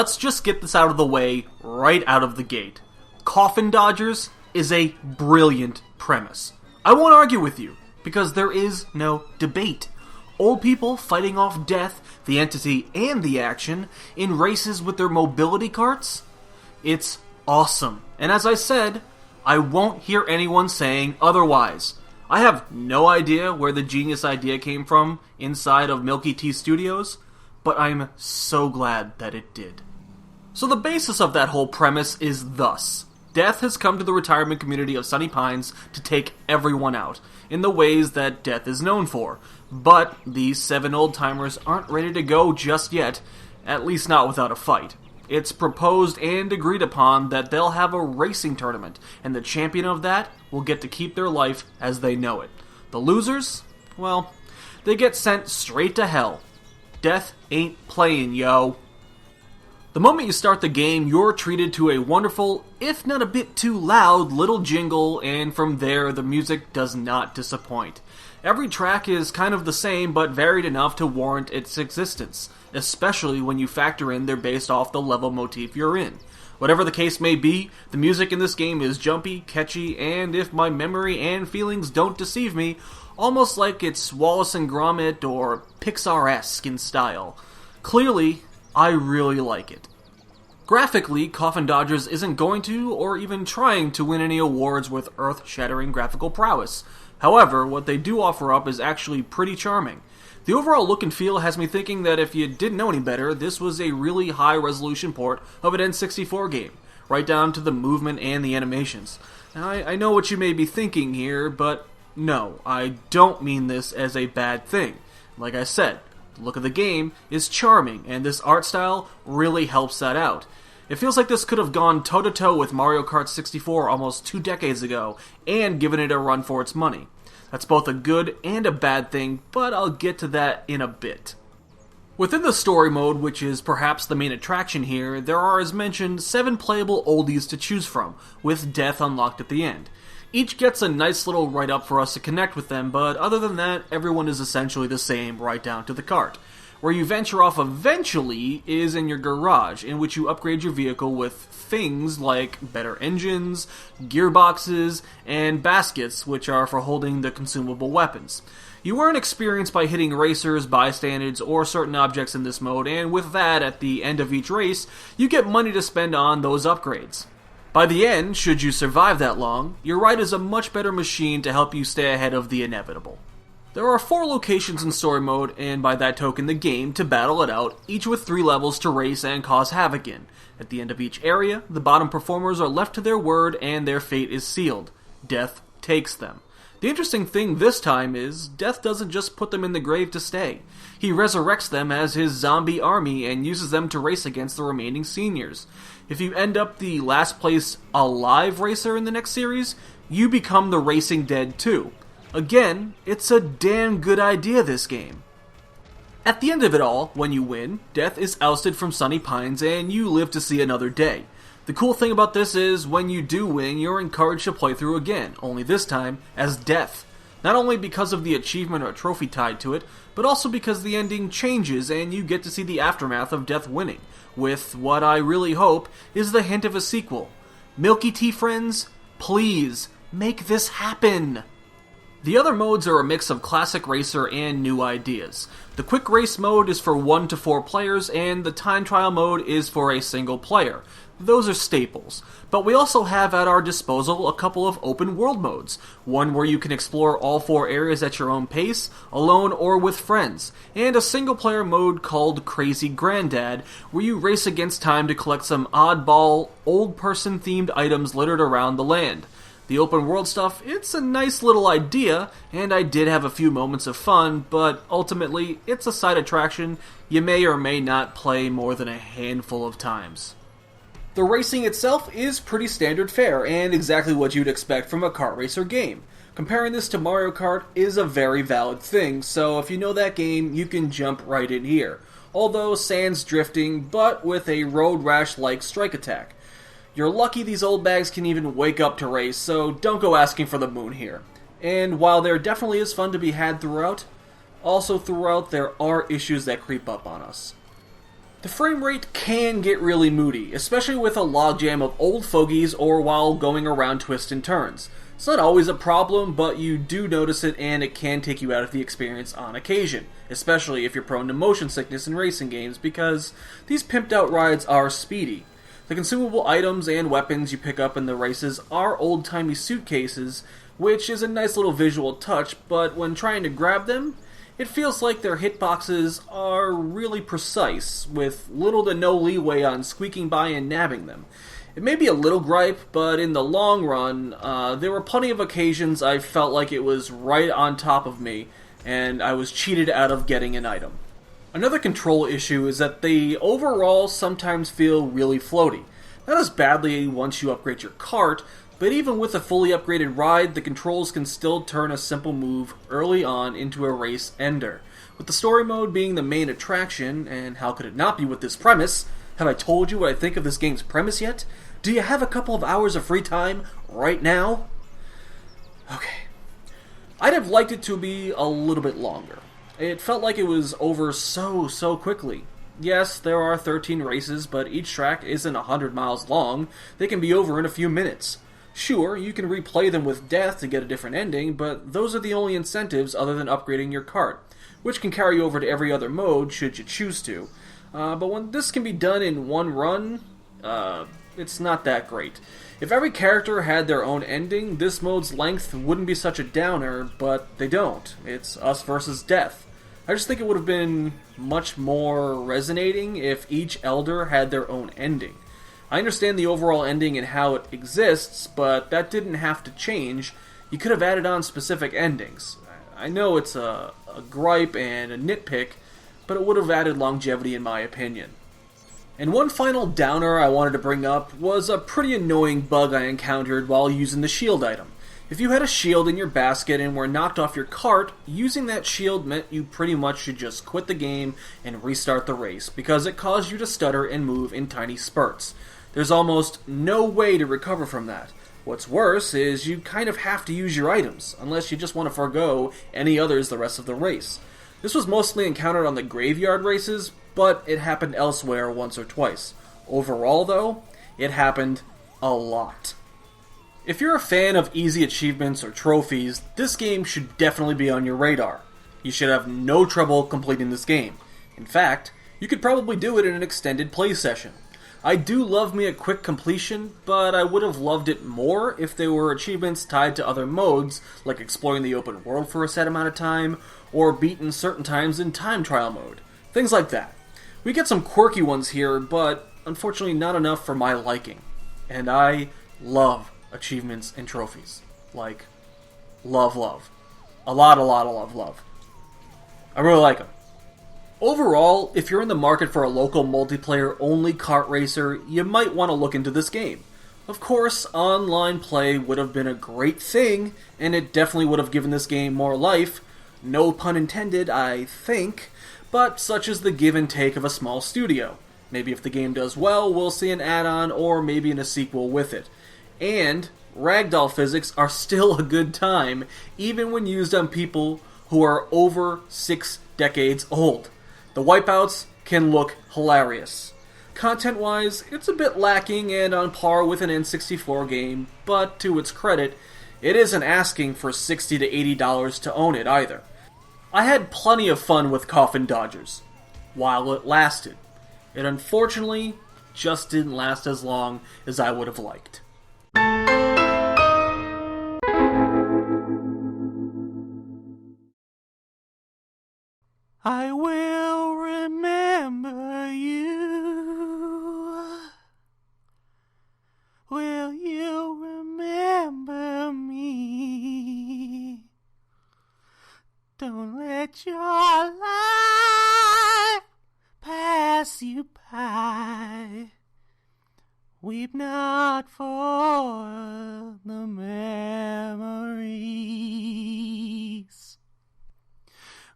let's just get this out of the way right out of the gate. Coffin Dodgers is a brilliant premise. I won't argue with you, because there is no debate. Old people fighting off death, the entity, and the action in races with their mobility carts? It's awesome. And as I said, I won't hear anyone saying otherwise. I have no idea where the genius idea came from inside of Milky Tea Studios, but I'm so glad that it did. So the basis of that whole premise is thus. Death has come to the retirement community of Sunny Pines to take everyone out, in the ways that Death is known for. But these 7 old-timers aren't ready to go just yet, at least not without a fight. It's proposed and agreed upon that they'll have a racing tournament, and the champion of that will get to keep their life as they know it. The losers? Well, they get sent straight to hell. Death ain't playing, yo. The moment you start the game, you're treated to a wonderful, if not a bit too loud, little jingle, and from there, the music does not disappoint. Every track is kind of the same, but varied enough to warrant its existence, especially when you factor in they're based off the level motif you're in. Whatever the case may be, the music in this game is jumpy, catchy, and if my memory and feelings don't deceive me, almost like it's Wallace and Gromit or Pixar-esque in style. Clearly, I really like it. Graphically, Coffin Dodgers isn't going to, or even trying to win any awards with earth-shattering graphical prowess. However, what they do offer up is actually pretty charming. The overall look and feel has me thinking that if you didn't know any better, this was a really high-resolution port of an N64 game, right down to the movement and the animations. Now, I know what you may be thinking here, but no, I don't mean this as a bad thing. Like I said, the look of the game is charming, and this art style really helps that out. It feels like this could have gone toe-to-toe with Mario Kart 64 almost 2 decades ago, and given it a run for its money. That's both a good and a bad thing, but I'll get to that in a bit. Within the story mode, which is perhaps the main attraction here, there are, as mentioned, 7 playable oldies to choose from, with death unlocked at the end. Each gets a nice little write-up for us to connect with them, but other than that, everyone is essentially the same right down to the cart. Where you venture off eventually is in your garage, in which you upgrade your vehicle with things like better engines, gearboxes, and baskets, which are for holding the consumable weapons. You earn experience by hitting racers, bystanders, or certain objects in this mode, and with that, at the end of each race, you get money to spend on those upgrades. By the end, should you survive that long, your ride is a much better machine to help you stay ahead of the inevitable. There are 4 locations in story mode, and by that token the game, to battle it out, each with 3 levels to race and cause havoc in. At the end of each area, the bottom performers are left to their word and their fate is sealed. Death takes them. The interesting thing this time is, Death doesn't just put them in the grave to stay. He resurrects them as his zombie army and uses them to race against the remaining seniors. If you end up the last place alive racer in the next series, you become the Racing Dead too. Again, it's a damn good idea, this game. At the end of it all, when you win, Death is ousted from Sunny Pines and you live to see another day. The cool thing about this is, when you do win, you're encouraged to play through again, only this time as Death. Not only because of the achievement or trophy tied to it, but also because the ending changes and you get to see the aftermath of Death winning, with what I really hope is the hint of a sequel. Milky Tea friends, please, make this happen! The other modes are a mix of classic racer and new ideas. The quick race mode is for 1 to 4 players, and the time trial mode is for a single player. Those are staples. But we also have at our disposal a couple of open world modes. One where you can explore all 4 areas at your own pace, alone or with friends. And a single player mode called Crazy Granddad, where you race against time to collect some oddball, old person themed items littered around the land. The open world stuff, it's a nice little idea, and I did have a few moments of fun, but ultimately, it's a side attraction you may or may not play more than a handful of times. The racing itself is pretty standard fare, and exactly what you'd expect from a kart racer game. Comparing this to Mario Kart is a very valid thing, so if you know that game, you can jump right in here. Although sans drifting, but with a road rash-like strike attack. You're lucky these old bags can even wake up to race, so don't go asking for the moon here. And while there definitely is fun to be had throughout, also throughout there are issues that creep up on us. The frame rate can get really moody, especially with a logjam of old fogies or while going around twists and turns. It's not always a problem, but you do notice it and it can take you out of the experience on occasion, especially if you're prone to motion sickness in racing games because these pimped out rides are speedy. The consumable items and weapons you pick up in the races are old-timey suitcases, which is a nice little visual touch, but when trying to grab them, it feels like their hitboxes are really precise, with little to no leeway on squeaking by and nabbing them. It may be a little gripe, but in the long run, there were plenty of occasions I felt like it was right on top of me, and I was cheated out of getting an item. Another control issue is that they overall sometimes feel really floaty. Not as badly once you upgrade your cart, but even with a fully upgraded ride, the controls can still turn a simple move early on into a race ender. With the story mode being the main attraction, and how could it not be with this premise? Have I told you what I think of this game's premise yet? Do you have a couple of hours of free time right now? Okay. I'd have liked it to be a little bit longer. It felt like it was over so quickly. Yes, there are 13 races, but each track isn't 100 miles long. They can be over in a few minutes. Sure, you can replay them with death to get a different ending, but those are the only incentives other than upgrading your cart, which can carry over to every other mode should you choose to. But when this can be done in one run, it's not that great. If every character had their own ending, this mode's length wouldn't be such a downer, but they don't. It's us versus death. I just think it would have been much more resonating if each Elder had their own ending. I understand the overall ending and how it exists, but that didn't have to change. You could have added on specific endings. I know it's a gripe and a nitpick, but it would have added longevity in my opinion. And one final downer I wanted to bring up was a pretty annoying bug I encountered while using the shield item. If you had a shield in your basket and were knocked off your cart, using that shield meant you pretty much should just quit the game and restart the race, because it caused you to stutter and move in tiny spurts. There's almost no way to recover from that. What's worse is you kind of have to use your items, unless you just want to forego any others the rest of the race. This was mostly encountered on the graveyard races, but it happened elsewhere once or twice. Overall, though, it happened a lot. If you're a fan of easy achievements or trophies, this game should definitely be on your radar. You should have no trouble completing this game. In fact, you could probably do it in an extended play session. I do love me a quick completion, but I would have loved it more if there were achievements tied to other modes, like exploring the open world for a set amount of time, or beaten certain times in time trial mode. Things like that. We get some quirky ones here, but unfortunately not enough for my liking. And I love achievements and trophies. Like, love. A lot of love. I really like them. Overall, if you're in the market for a local multiplayer-only kart racer, you might want to look into this game. Of course, online play would have been a great thing, and it definitely would have given this game more life. No pun intended, I think, but such is the give and take of a small studio. Maybe if the game does well, we'll see an add-on or maybe in a sequel with it. And ragdoll physics are still a good time, even when used on people who are over 6 decades old. The wipeouts can look hilarious. Content-wise, it's a bit lacking and on par with an N64 game, but to its credit, it isn't asking for $60 to $80 to own it either. I had plenty of fun with Coffin Dodgers, while it lasted. It unfortunately just didn't last as long as I would have liked. I will remember you. Will you remember me? Don't let your life pass you by. Weep not for the memories.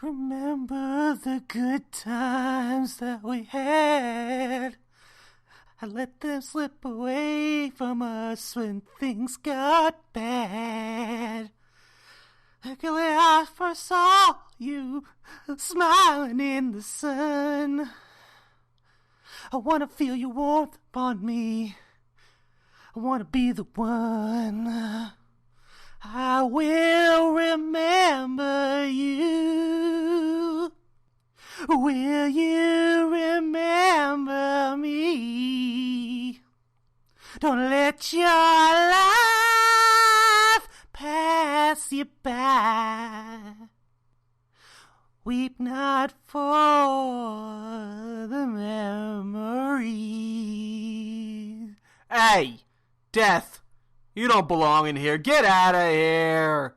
Remember the good times that we had. I let them slip away from us when things got bad. Luckily I first saw you smiling in the sun. I wanna feel your warmth upon me. I wanna be the one. I will remember you. Will you remember me? Don't let your life pass you by. Weep not for the memories. Hey, Death, you don't belong in here. Get out of here.